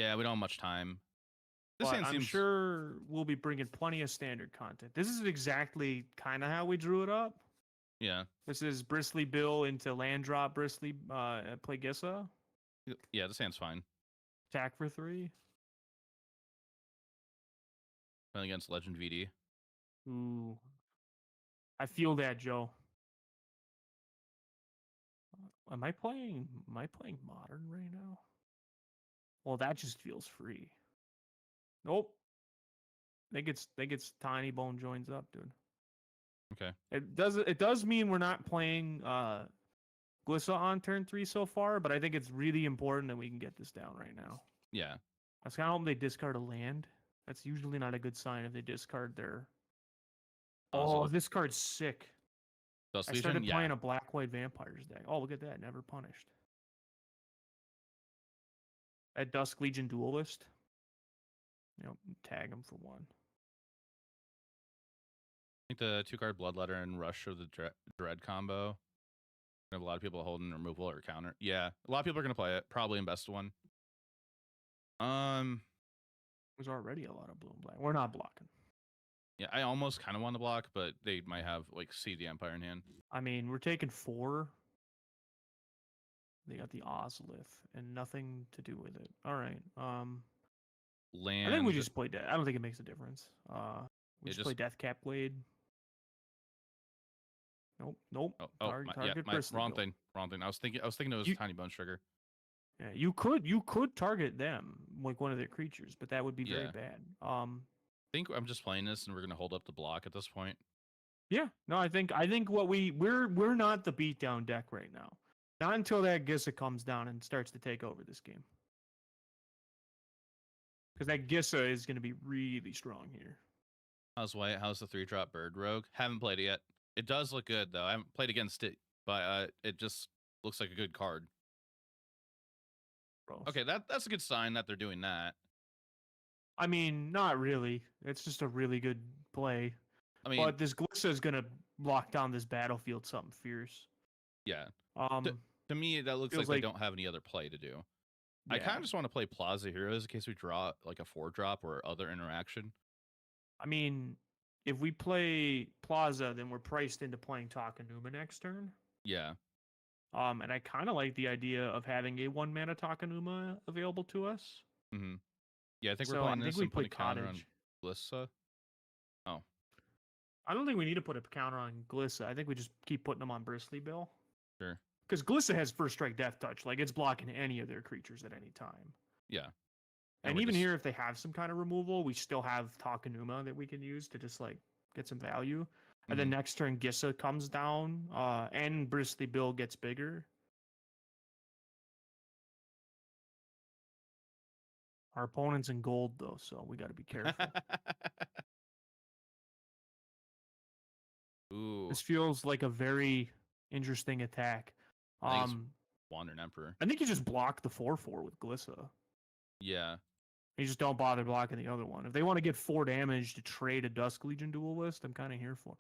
Yeah, we don't have much time. This But hand I'm seems sure we'll be bringing plenty of standard content. This is exactly kind of how we drew it up. yeah. This is Bristly Bill into land drop Bristly play Gissa. Yeah, this hand's fine. Attack for 3. Playing against Legend VD. Ooh. I feel that, Joe. Am I playing modern right now? Well, that just feels free. Nope. They gets tiny bone joins up, dude. Okay. It does mean we're not playing Glissa on turn 3 so far, but I think it's really important that we can get this down right now. Yeah. I was kind of hoping they discard a land. That's usually not a good sign if they discard their. Oh, this card's sick. Dust I Legion? started Yeah. playing a black-white vampires deck. Oh, look at that. Never punished. At Dusk Legion Duelist. Tag him for 1. I think the 2-card Bloodletter and Rush of the Dread combo. We have a lot of people holding removal or counter. Yeah, a lot of people are going to play it. Probably in best one. There's already a lot of blue and black. We're not blocking. Yeah, I almost kind of want to block, but they might have, like, See the Empire in hand. I mean, we're taking 4. They got the Ozlith and nothing to do with it. All right. Land. I think we just play Death. I don't think it makes a difference. We just play Deathcap Blade. Nope. Wrong thing. I was thinking it was Tiny Bone Sugar. Yeah, you could target them like one of their creatures, but that would be very bad. I think I'm just playing this and we're gonna hold up the block at this point. Yeah. No, I think what we're not the beatdown deck right now. Not until that Gissa comes down and starts to take over this game. Because that Gissa is going to be really strong here. How's the 3-drop Bird Rogue? Haven't played it yet. It does look good though. I haven't played against it, but it just looks like a good card. Gross. Okay, that's a good sign that they're doing that. I mean, not really. It's just a really good play. I mean, but this Glissa is going to lock down this battlefield something fierce. Yeah. To me, that looks like they don't have any other play to do. Yeah. I kind of just want to play Plaza Heroes in case we draw like a 4-drop or other interaction. I mean, if we play Plaza, then we're priced into playing Takenuma next turn. Yeah. And I kind of like the idea of having a 1-mana Takenuma available to us. Mm-hmm. Yeah, I think we're playing this and putting a counter on Glissa. Oh. I don't think we need to put a counter on Glissa. I think we just keep putting them on Bristly Bill. Sure. Because Glissa has First Strike Death Touch. Like, it's blocking any of their creatures at any time. Yeah. And even here, if they have some kind of removal, we still have Takenuma that we can use to just, like, get some value. Mm-hmm. And then next turn, Gissa comes down, and Bristly Bill gets bigger. Our opponent's in gold, though, so we got to be careful. Ooh. This feels like a very interesting attack. Wandering Emperor. I think you just block the 4/4 with Glissa. Yeah. You just don't bother blocking the other one. If they want to get 4 damage to trade a Dusk Legion Duelist, I'm kind of here for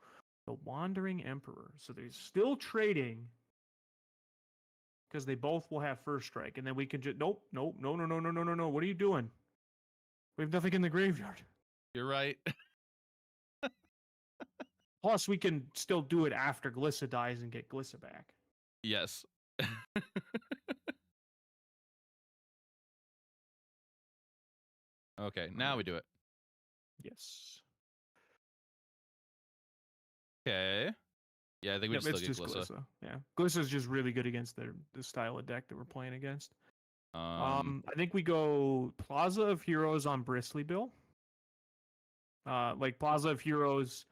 the Wandering Emperor. So they're still trading because they both will have First Strike, and then we can just no. What are you doing? We have nothing in the graveyard. You're right. Plus, we can still do it after Glissa dies and get Glissa back. Yes. Okay, now we do it. Yes. Okay. Yeah, I think we still get Glissa. Yeah, Glissa is just really good against the style of deck that we're playing against. I think we go Plaza of Heroes on Bristly Bill. Like Plaza of Heroes,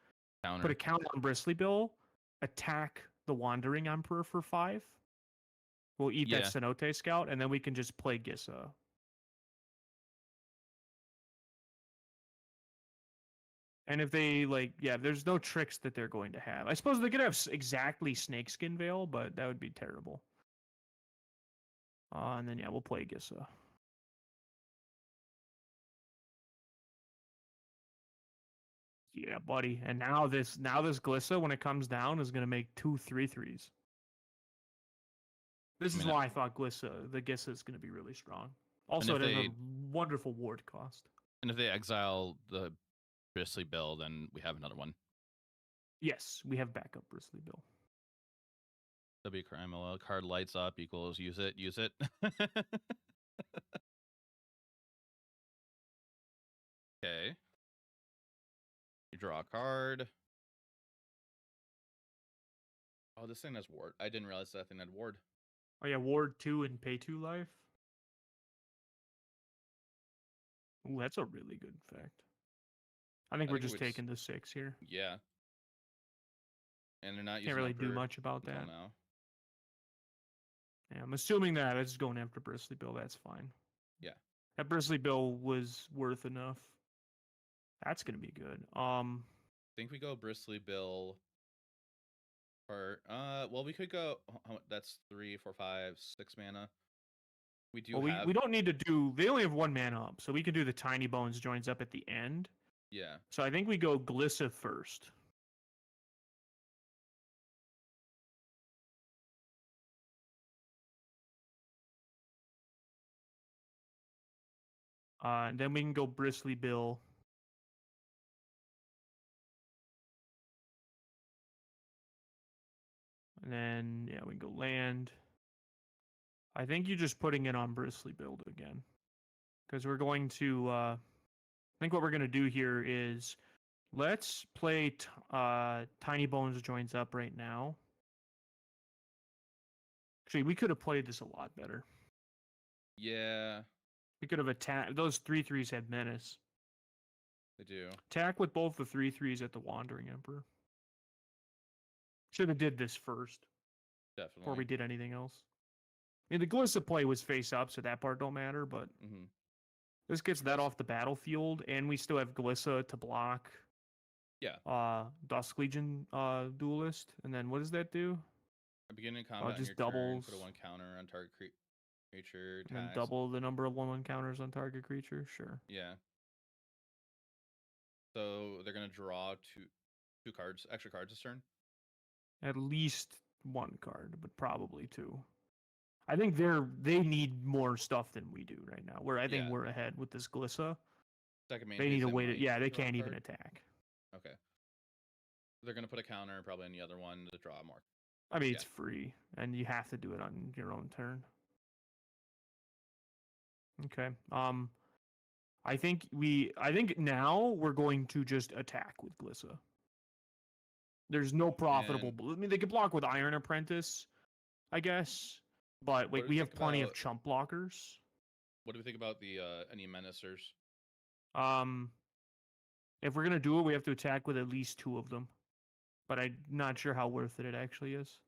put a counter on Bristly Bill, attack the Wandering Emperor for 5. We'll eat that Cenote Scout, and then we can just play Gissa. And if they, there's no tricks that they're going to have. I suppose they could have exactly Snakeskin Veil, but that would be terrible. And then, we'll play Gissa. Yeah, buddy. And now this Glissa, when it comes down, is going to make 2 3/3s. This is why I thought the Gissa is going to be really strong. Also, it has a wonderful ward cost. And if they exile the Bristly Bill, then we have another one. Yes, we have backup Bristly Bill. W crime card lights up equals use it. Okay. You draw a card. Oh, this thing has ward. I didn't realize that thing had ward. Oh yeah, ward 2 and pay 2 life. Ooh, that's a really good fact. I think we're just taking the 6 here. Yeah. And they're not using. Can't really do much about that. Now. Yeah, I'm assuming that it's going after Bristly Bill. That's fine. Yeah. That Bristly Bill was worth enough. That's gonna be good. I think we go Bristly Bill. Or well, we could go. That's 3, 4, 5, 6 mana. We do. Well, we don't need to do. They only have 1 mana up, so we can do the Tiny Bones joins up at the end. Yeah. So I think we go Glissa first. And then we can go Bristly Bill. And then, yeah, we can go land. I think you're just putting it on Bristly Bill again. Because we're going to, I think what we're going to do here is, let's play Tiny Bones joins up right now. Actually, we could have played this a lot better. Yeah. We could have attacked. Those 3/3s had menace. They do. Attack with both the 3/3s at the Wandering Emperor. Should have did this first. Definitely. Before we did anything else. I mean, the Glissa play was face up, so that part don't matter, but this gets that off the battlefield, and we still have Glissa to block. Yeah. Dusk Legion Duelist, and then what does that do? At beginning of combat, just doubles. Turn, put a 1 counter on target creature. And then double the number of 1/1 counters on target creature. Sure. Yeah. So they're gonna draw two cards, extra cards this turn. At least 1 card, but probably 2. I think they need more stuff than we do right now. Where I think we're ahead with this Glissa. Second main. They need to wait. Yeah, they can't even attack. Okay. They're gonna put a counter probably on the other one to draw more. I mean, it's free, and you have to do it on your own turn. Okay. I think now we're going to just attack with Glissa. There's no profitable. I mean, they could block with Iron Apprentice, I guess, but like we have plenty of chump blockers. What do we think about the any menacers? If we're gonna do it, we have to attack with at least 2 of them. But I'm not sure how worth it actually is.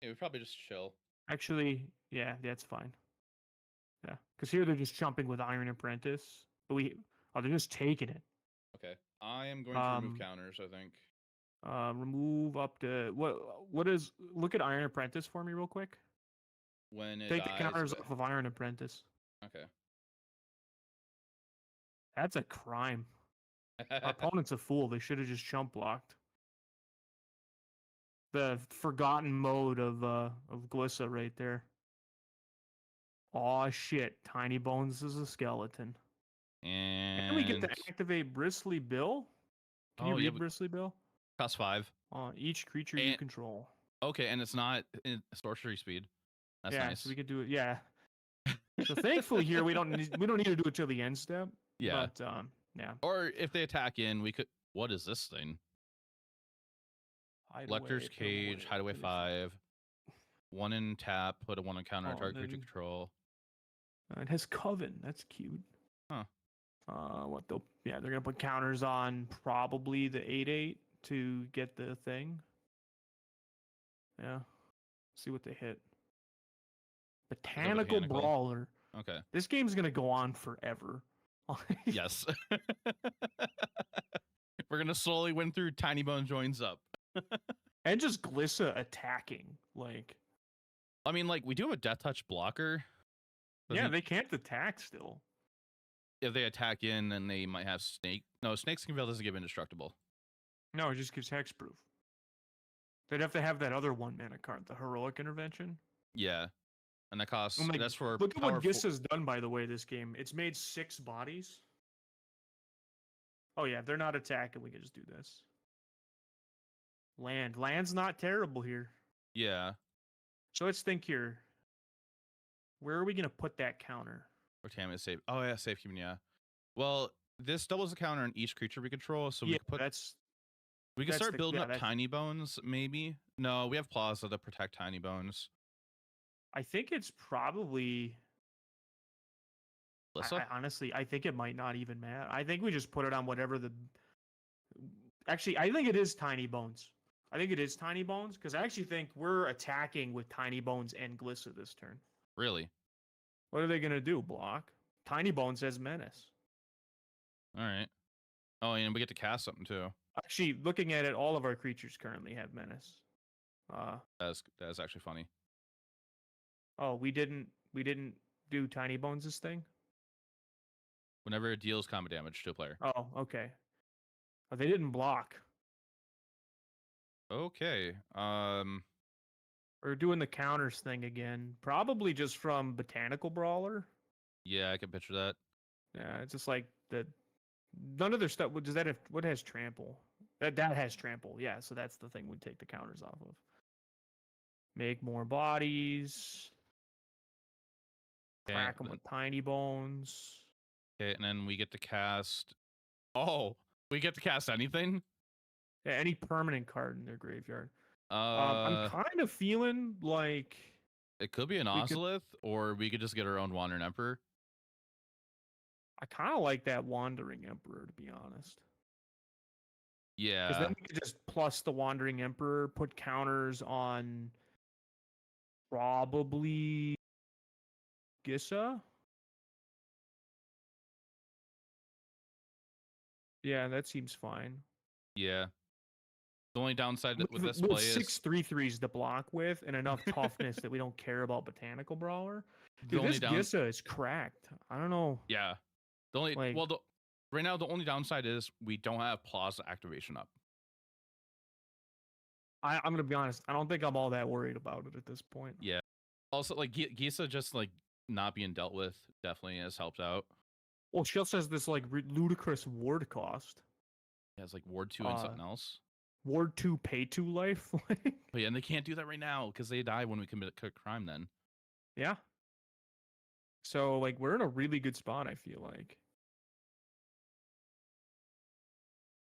Yeah, we probably just chill. Actually, yeah, that's fine. Yeah, because here they're just jumping with Iron Apprentice, but they're just taking it. Okay, I am going to remove counters. I think. Remove up to what is? Look at Iron Apprentice for me real quick. When it take the counters off of Iron Apprentice. Okay. That's a crime. Our opponent's a fool. They should have just chump blocked. The forgotten mode of Glissa right there. Aw shit, Tiny Bones is a skeleton. And we get to activate Bristly Bill. Can you read Bristly Bill? Cost 5. Each creature you control. Okay, and it's not in sorcery speed. That's nice. So we could do it. Yeah. So thankfully here we don't need to do it till the end step. Yeah. But yeah. Or if they attack in, we could. What is this thing? Lecter's Cage, Hideaway 5. 1 in tap, put a 1 on counter, target creature control. It has Coven. That's cute. Huh. They're gonna put counters on probably the 8/8 to get the thing. Yeah. See what they hit. Botanical Brawler. Okay. This game's gonna go on forever. Yes. We're gonna slowly win through Tiny Bone joins up. And just Glissa attacking. Like I mean, like, we do have a Death Touch blocker. Yeah, they can't attack still. If they attack in, then they might have Snake. No, Snake's Conveal doesn't give indestructible. No, it just gives hexproof. They'd have to have that other 1 mana card, the Heroic Intervention. Yeah. and that costs. I'm like, That's for look at power. what Gissa's done, by the way, this game. It's made 6 bodies. Oh, yeah, if they're not attacking, we can just do this. Land's not terrible here. Yeah. So let's think here. Where are we going to put that counter? Or Tam is safe. Oh yeah, safekeeping. Yeah. Well, this doubles the counter on each creature we control, so we Yeah, could put. that's We can start building up that's- tiny bones, maybe. No, we have Plaza to protect tiny bones. I think it's probably. Lissa? Honestly, I think it might not even matter. I think we just put it on whatever the. Actually, I think it is tiny bones. I think it is tiny bones because I actually think we're attacking with tiny bones and Glissa this turn. Really? What are they gonna do? Block? Tiny bones has menace. All right. Oh, and we get to cast something too. Actually, looking at it, all of our creatures currently have menace. That's actually funny. Oh, we didn't do tiny bones this thing. Whenever it deals combat damage to a player. Oh, okay. Oh, they didn't block. Okay. We're doing the counters thing again. Probably just from Botanical Brawler. Yeah, I can picture that. Yeah, it's just like the none of their stuff. Does that have what has trample? That has trample. Yeah, so that's the thing we'd take the counters off of. Make more bodies. Okay, Crack them with tiny bones. okay, and then we get to cast. Oh, we get to cast anything. Yeah, any permanent card in their graveyard. Uh, I'm kind of feeling like it could be an we could- Ozolith, or we could just get our own Wandering Emperor. I kind of like that Wandering Emperor, to be honest. Because Yeah, then we could just plus the Wandering Emperor, put counters on probably Gissa. Yeah, that seems fine. yeah. The only downside with this with play six is 3/3s to block with and enough toughness that we don't care about Botanical Brawler. the Dude, only this down. Gissa is cracked. I don't know. Yeah, the only Like- well, right now the only downside is we don't have Plaza activation up. I'm gonna be honest. I don't think I'm all that worried about it at this point. Yeah. Also, like Gisa just like not being dealt with definitely has helped out. Well, she also has this like ludicrous ward cost. It has like Ward 2 and something else. Ward 2 pay 2 life. But yeah, and they can't do that right now because they die when we commit a crime then. Yeah. So like we're in a really good spot, I feel like.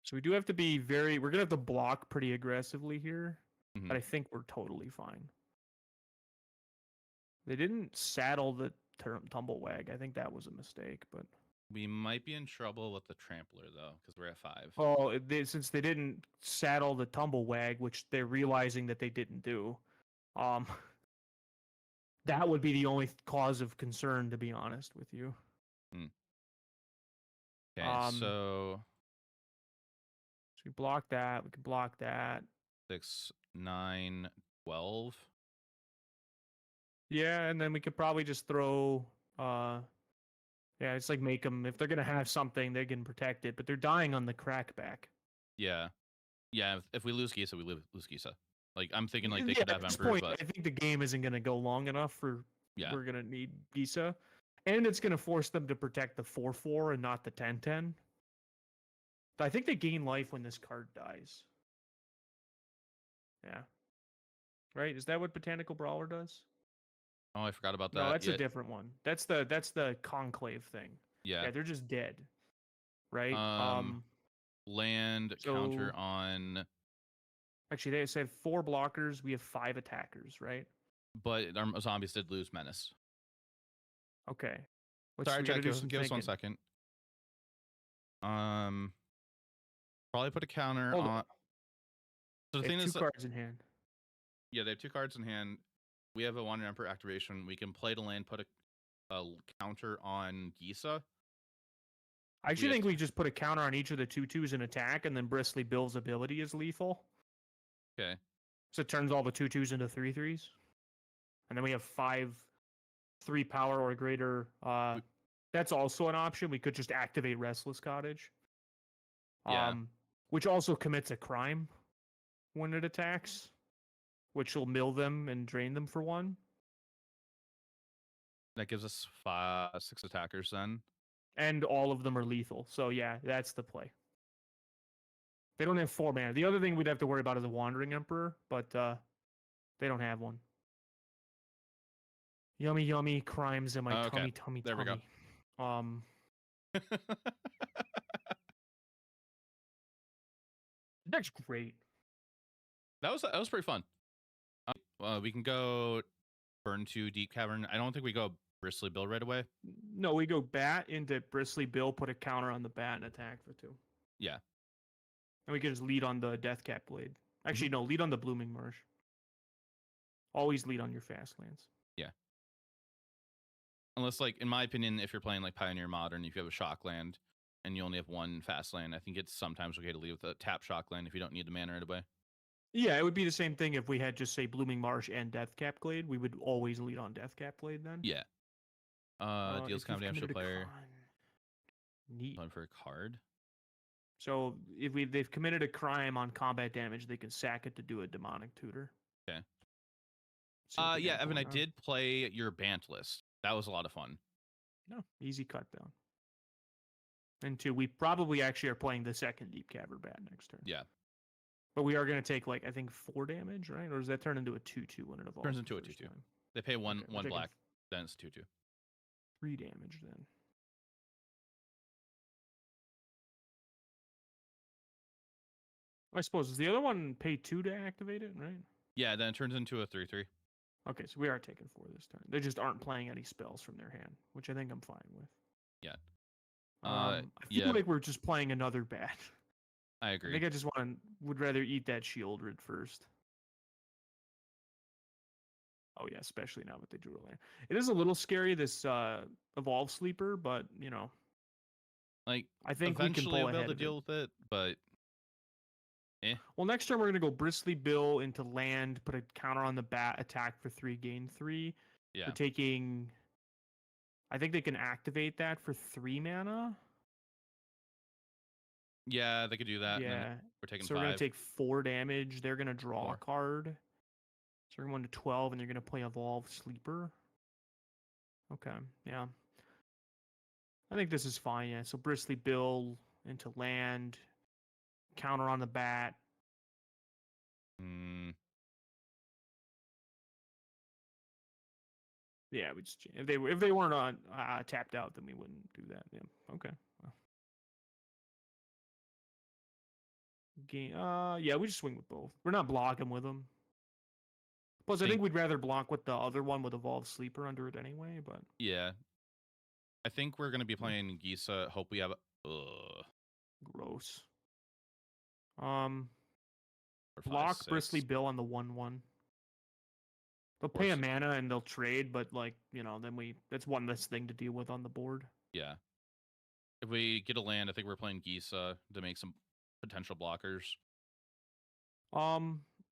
So we do have to be we're gonna have to block pretty aggressively here, Mhm. but I think we're totally fine. They didn't saddle the Tumblewag. I think that was a mistake, but We might be in trouble with the Trampler though, because we're at 5. oh, since they didn't saddle the Tumblewag, which they're realizing that they didn't do, that would be the only cause of concern, to be honest with you. Okay, so we block that. We can block that. 6, 9, 12. Yeah, and then we could probably just throw. Yeah, it's like make them if they're gonna have something, they can protect it, but they're dying on the crackback. Yeah. Yeah, if we lose Gisa, we lose Gisa. Like I'm thinking like they Yeah, could at have this Emperor, point, but I think the game isn't gonna go long enough for yeah. we're gonna need Gisa, and it's gonna force them to protect the 4/4 and not the 10/10. I think they gain life when this card dies. Yeah. Right? Is that what Botanical Brawler does? Oh, I forgot about that. No, that's yeah. a different one. That's the Conclave thing. Yeah. Yeah, they're just dead. Right? Land counter on, Actually, they said 4 blockers. We have 5 attackers, right? but our zombies did lose menace. Okay. Sorry, we gotta Jack, do some give us 1 thinking. second. Probably put a counter Hold on. on. So the They thing have is, 2 cards in hand. yeah, they have 2 cards in hand. We have a Wandering Emperor activation. We can play to land, put a counter on Gisa. I actually We think we just put a counter on each of the 2/2s in attack, and then Bristly Bill's ability is lethal. Okay. So it turns all the 2/2s into 3/3s. And then we have 5 3 power or greater. That's also an option. We could just activate Restless Cottage. Yeah. Which also commits a crime when it attacks, which will mill them and drain them for 1. That gives us 6 attackers then. And all of them are lethal. So yeah, that's the play. They don't have 4 mana. The other thing we'd have to worry about is a Wandering Emperor, but they don't have one. Yummy, yummy crimes in my Okay, tummy. there we go. That's great. That was pretty fun. We can go burn to Deep Cavern. I don't think we go Bristly Bill right away. No, we go bat into Bristly Bill, put a counter on the bat, and attack for 2. Yeah. And we can just lead on the Deathcap Blade. Actually, no, lead on the Blooming Marsh. Always lead on your fast lands. Yeah. Unless, like, in my opinion, if you're playing like Pioneer Modern, if you have a shock land and you only have 1 fast land, I think it's sometimes okay to lead with a tap shock land if you don't need the mana right away. Yeah, it would be the same thing if we had just say Blooming Marsh and Deathcap Blade. We would always lead on Deathcap Blade then. Yeah. Deals combat damage to the player. Neat. Playing for a card. So if they've committed a crime on combat damage, they can sack it to do a demonic tutor. Okay. Yeah, Evan, I did play your Bant list. That was a lot of fun. No, easy cut down. And 2, we probably actually are playing the second Deep Cavern bat next turn. Yeah. But we are going to take, like, I think 4 damage, right? Or does that turn into a 2/2 when it evolves? Turns into a 2/2. They pay one black, then it's 2/2. 3 damage then. I suppose, does the other one pay 2 to activate it, right? Yeah, then it turns into a 3/3. Okay, so we are taking 4 this turn. They just aren't playing any spells from their hand, which I think I'm fine with. Yeah. I feel like we're just playing another bat. I agree. I think I just would rather eat that Shieldred first. Oh yeah, especially now that they drew a land. It is a little scary, this Evolve Sleeper, but you know, like, I think we can pull we'll be ahead able to deal with it, but Well, next turn we're gonna go Bristly Bill into land, put a counter on the bat, attack for 3, gain 3. Yeah. We're taking. I think they can activate that for 3 mana. Yeah, they could do that. Yeah. And then we're taking 5. So we're gonna take 4 damage. They're gonna draw a card. So we're going to 12, and they're gonna play Evolve Sleeper. Okay, yeah. I think this is fine. Yeah. So Bristly Bill into land, counter on the bat. Yeah, we just if they weren't on tapped out, then we wouldn't do that. Yeah. Okay. Well. Yeah, we just swing with both. We're not blocking with them. Plus, I think we'd rather block with the other one with Evolved Sleeper under it anyway. But yeah, I think we're gonna be playing Gisa. Hope we have. Gross. Block Bristly Bill on the 1/1. They'll pay a mana and they'll trade, but like, you know, then that's one less thing to deal with on the board. Yeah. If we get a land, I think we're playing Gisa to make some potential blockers. I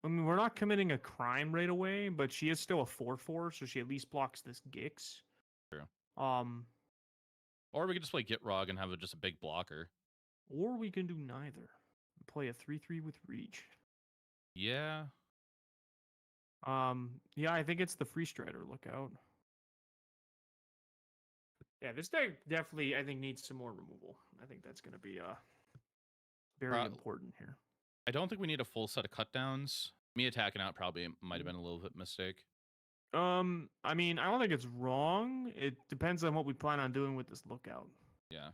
mean, we're not committing a crime right away, but she is still a 4/4, so she at least blocks this Gix. True. Or we could just play Gitrog and have just a big blocker. Or we can do neither. Play a 3/3 with Reach. Yeah. Yeah, I think it's the Free Strider lookout. Yeah, this deck definitely, I think, needs some more removal. I think that's going to be very important here. I don't think we need a full set of cutdowns. Me attacking out probably might have been a little bit mistake. I mean, I don't think it's wrong. It depends on what we plan on doing with this lookout. Yeah.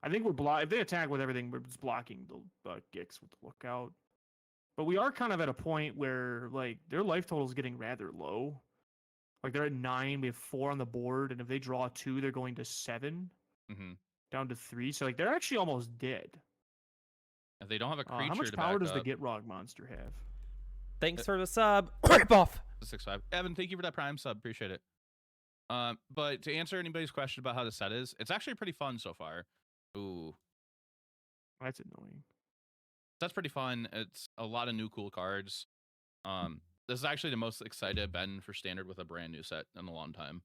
I think if they attack with everything, we're just blocking the Gix with the lookout. But we are kind of at a point where, like, their life total is getting rather low. Like, they're at 9, we have 4 on the board, and if they draw 2, they're going to 7. Down to 3. So, like, they're actually almost dead. If they don't have a creature how much to power back does up, the Gitrog monster have? Thanks for the sub. Rip off. 6/5. Evan, thank you for that Prime sub. Appreciate it. But to answer anybody's question about how the set is, it's actually pretty fun so far. Ooh. That's annoying. That's pretty fun. It's a lot of new cool cards. This is actually the most excited I've been for Standard with a brand new set in a long time.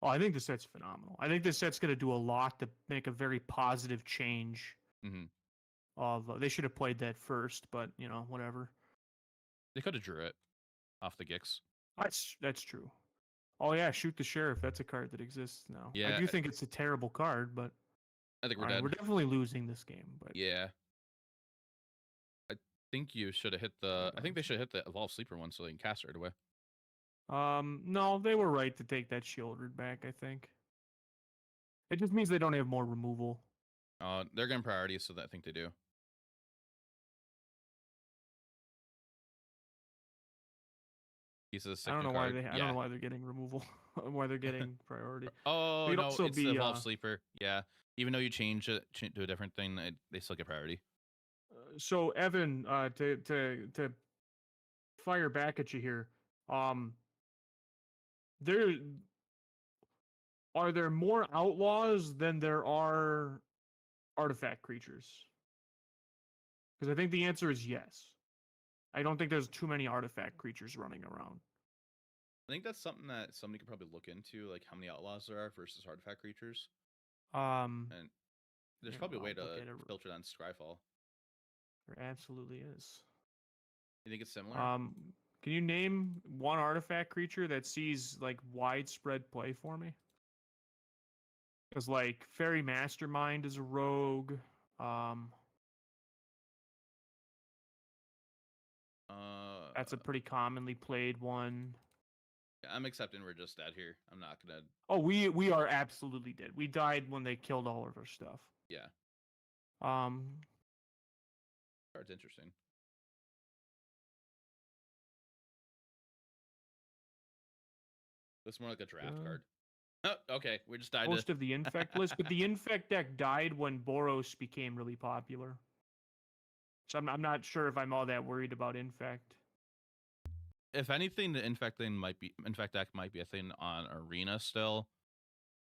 Oh, I think the set's phenomenal. I think this set's going to do a lot to make a very positive change. They should have played that first, but, you know, whatever. They could have drew it off the Gix. That's true. Oh yeah, Shoot the Sheriff. That's a card that exists now. Yeah, I do think it's a terrible card, but I think we're alright, dead. we're definitely losing this game. But Yeah. I think you should have hit the. I think they should hit the Evolve Sleeper one so they can cast it right away. no, they were right to take that Shieldred back. I think it just means they don't have more removal. They're getting priority, so that I think they do. Piece of the I don't know why card. I don't know why they're getting removal. Why they're getting priority. Oh They'd no, also it's be, the Evolve Sleeper. Yeah, even though you change it to a different thing, they still get priority. So Evan, to fire back at you here, there are there more outlaws than there are artifact creatures? Because I think the answer is yes. I don't think there's too many artifact creatures running around. I think that's something that somebody could probably look into, like how many outlaws there are versus artifact creatures. And there's yeah, probably a way I'll to look at it. filter that in Scryfall. There absolutely is. You think it's similar? Can you name one artifact creature that sees like widespread play for me? Because like Fairy Mastermind is a rogue. That's a pretty commonly played one. I'm accepting we're just dead here. I'm not gonna. Oh, we are absolutely dead. We died when they killed all of our stuff. Yeah. Card's interesting. Looks more like a draft card. Oh, okay, we just died. Most of the Infect list, but the Infect deck died when Boros became really popular. So I'm not sure if I'm all that worried about Infect. If anything, the Infect deck might be a thing on Arena still.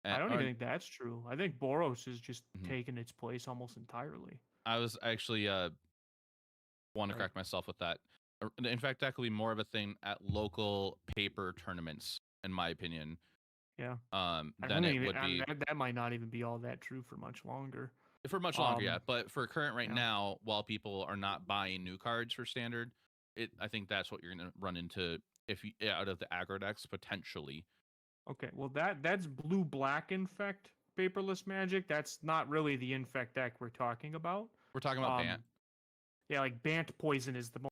I don't even think that's true. I think Boros is just taken its place almost entirely. I was actually want to correct myself with that. The Infect deck will be more of a thing at local paper tournaments, in my opinion. Yeah. Then it would be. That might not even be all that true for much longer. For much longer, yeah. But for current now, while people are not buying new cards for standard, I think that's what you're gonna run into if you out of the aggro decks potentially. Okay, well that's blue-black Infect paperless Magic. That's not really the Infect deck we're talking about. We're talking about Bant. Yeah, like Bant Poison is the most.